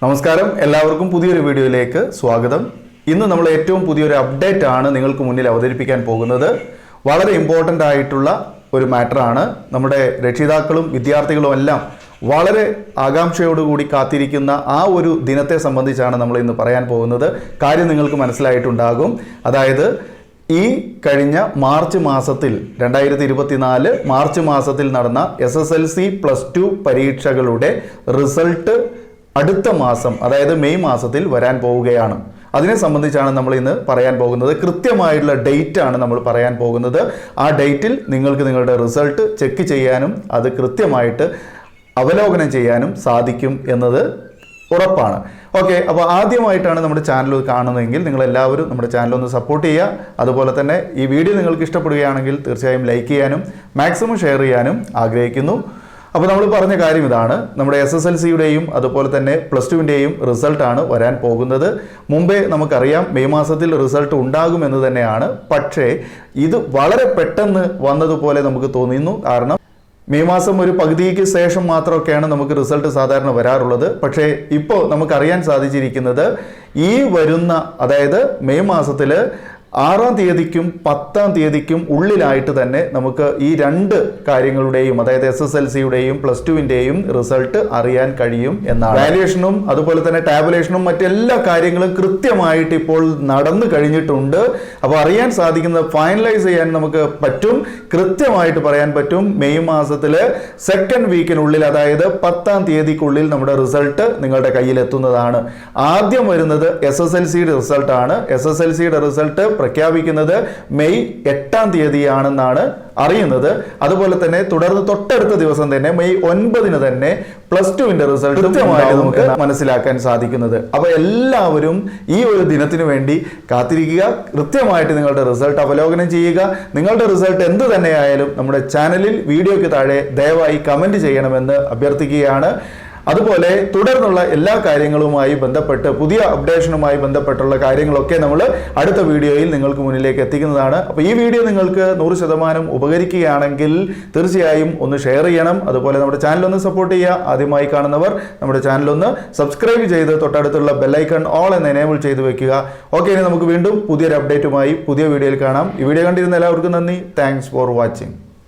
നമസ്കാരം, എല്ലാവർക്കും പുതിയൊരു വീഡിയോയിലേക്ക് സ്വാഗതം. ഇന്ന് നമ്മൾ ഏറ്റവും പുതിയൊരു അപ്ഡേറ്റ് ആണ് നിങ്ങൾക്ക് മുന്നിൽ അവതരിപ്പിക്കാൻ പോകുന്നത്. വളരെ ഇമ്പോർട്ടൻ്റ് ആയിട്ടുള്ള ഒരു മാറ്ററാണ്. നമ്മുടെ രക്ഷിതാക്കളും വിദ്യാർത്ഥികളും എല്ലാം വളരെ ആകാംക്ഷയോടുകൂടി കാത്തിരിക്കുന്ന ആ ഒരു ദിനത്തെ സംബന്ധിച്ചാണ് നമ്മൾ ഇന്ന് പറയാൻ പോകുന്നത്. കാര്യം നിങ്ങൾക്ക് മനസ്സിലായിട്ടുണ്ടാകും. അതായത് ഈ കഴിഞ്ഞ മാർച്ച് മാസത്തിൽ 2024 മാർച്ച് മാസത്തിൽ നടന്ന SSLC +2 പരീക്ഷകളുടെ റിസൾട്ട് അടുത്ത മാസം, അതായത് മെയ് മാസത്തിൽ വരാൻ പോവുകയാണ്. അതിനെ സംബന്ധിച്ചാണ് നമ്മൾ ഇന്ന് പറയാൻ പോകുന്നത്. കൃത്യമായിട്ടുള്ള ഡേറ്റ് ആണ് നമ്മൾ പറയാൻ പോകുന്നത്. ആ ഡേറ്റിൽ നിങ്ങൾക്ക് നിങ്ങളുടെ റിസൾട്ട് ചെക്ക് ചെയ്യാനും അത് കൃത്യമായിട്ട് അവലോകനം ചെയ്യാനും സാധിക്കും എന്നത് ഉറപ്പാണ്. ഓക്കെ, അപ്പോൾ ആദ്യമായിട്ടാണ് നമ്മുടെ ചാനൽ കാണുന്നതെങ്കിൽ നിങ്ങളെല്ലാവരും നമ്മുടെ ചാനൽ ഒന്ന് സപ്പോർട്ട് ചെയ്യുക. അതുപോലെ തന്നെ ഈ വീഡിയോ നിങ്ങൾക്ക് ഇഷ്ടപ്പെടുകയാണെങ്കിൽ തീർച്ചയായും ലൈക്ക് ചെയ്യാനും മാക്സിമം ഷെയർ ചെയ്യാനും ആഗ്രഹിക്കുന്നു. അപ്പോൾ നമ്മൾ പറഞ്ഞ കാര്യം ഇതാണ്. നമ്മുടെ SSLCയുടെയും അതുപോലെ തന്നെ +2വിൻ്റെയും റിസൾട്ടാണ് വരാൻ പോകുന്നത്. മുമ്പേ നമുക്കറിയാം മെയ് മാസത്തിൽ റിസൾട്ട് ഉണ്ടാകുമെന്ന് തന്നെയാണ്. പക്ഷേ ഇത് വളരെ പെട്ടെന്ന് വന്നതുപോലെ നമുക്ക് തോന്നുന്നു. കാരണം മെയ് മാസം ഒരു പകുതിക്ക് ശേഷം മാത്രമൊക്കെയാണ് നമുക്ക് റിസൾട്ട് സാധാരണ വരാറുള്ളത്. പക്ഷേ ഇപ്പോൾ നമുക്കറിയാൻ സാധിച്ചിരിക്കുന്നത് ഈ വരുന്ന, അതായത് മെയ് മാസത്തിൽ 6-ാം തീയതിക്കും 10-ാം തീയതിക്കും ഉള്ളിലായിട്ട് തന്നെ നമുക്ക് ഈ രണ്ട് കാര്യങ്ങളുടെയും, അതായത് SSLCയുടെയും +2വിൻ്റെയും റിസൾട്ട് അറിയാൻ കഴിയും എന്നാണ്. വാല്യുവേഷനും അതുപോലെ തന്നെ ടാബുലേഷനും മറ്റെല്ലാ കാര്യങ്ങളും കൃത്യമായിട്ട് ഇപ്പോൾ നടന്നു കഴിഞ്ഞിട്ടുണ്ട്. അപ്പോൾ അറിയാൻ സാധിക്കുന്നത്, ഫൈനലൈസ് ചെയ്യാൻ നമുക്ക് പറ്റും, കൃത്യമായിട്ട് പറയാൻ പറ്റും. മെയ് മാസത്തിലെ സെക്കൻഡ് വീക്കിനുള്ളിൽ, അതായത് 10-ാം തീയതിക്കുള്ളിൽ നമ്മുടെ റിസൾട്ട് നിങ്ങളുടെ കയ്യിലെത്തുന്നതാണ്. ആദ്യം വരുന്നത് SSLCയുടെ റിസൾട്ടാണ്. SSLCയുടെ റിസൾട്ട് പ്രഖ്യാപിക്കുന്നത് മെയ് 8-ാം തീയതിയാണെന്നാണ് അറിയുന്നത്. അതുപോലെ തന്നെ തുടർന്ന് തൊട്ടടുത്ത ദിവസം തന്നെ മെയ് 9-ന് തന്നെ +2വിന്റെ റിസൾട്ട് കൃത്യമായിട്ട് നമുക്ക് മനസ്സിലാക്കാൻ സാധിക്കുന്നത്. അപ്പോൾ എല്ലാവരും ഈ ഒരു ദിനത്തിന് വേണ്ടി കാത്തിരിക്കുക. കൃത്യമായിട്ട് നിങ്ങളുടെ റിസൾട്ട് അവലോകനം ചെയ്യുക. നിങ്ങളുടെ റിസൾട്ട് എന്ത് തന്നെയായാലും നമ്മുടെ ചാനലിൽ വീഡിയോയ്ക്ക് താഴെ ദയവായി കമന്റ് ചെയ്യണമെന്ന് അഭ്യർത്ഥിക്കുകയാണ്. അതുപോലെ തുടർന്നുള്ള എല്ലാ കാര്യങ്ങളുമായി ബന്ധപ്പെട്ട്, പുതിയ അപ്ഡേഷനുമായി ബന്ധപ്പെട്ടുള്ള കാര്യങ്ങളൊക്കെ നമ്മൾ അടുത്ത വീഡിയോയിൽ നിങ്ങൾക്ക് മുന്നിലേക്ക് എത്തിക്കുന്നതാണ്. അപ്പോൾ ഈ വീഡിയോ നിങ്ങൾക്ക് 100% ഉപകരിക്കുകയാണെങ്കിൽ തീർച്ചയായും ഒന്ന് ഷെയർ ചെയ്യണം. അതുപോലെ നമ്മുടെ ചാനലൊന്ന് സപ്പോർട്ട് ചെയ്യുക. ആദ്യമായി കാണുന്നവർ നമ്മുടെ ചാനലൊന്ന് സബ്സ്ക്രൈബ് ചെയ്ത് തൊട്ടടുത്തുള്ള ബെല്ലൈക്കൺ ഓൾ എന്ന് എനേബിൾ ചെയ്ത് വെക്കുക. ഓക്കെ, ഇനി നമുക്ക് വീണ്ടും പുതിയൊരു അപ്ഡേറ്റുമായി പുതിയ വീഡിയോയിൽ കാണാം. ഈ വീഡിയോ കണ്ടിരുന്ന എല്ലാവർക്കും നന്ദി. Thanks for watching.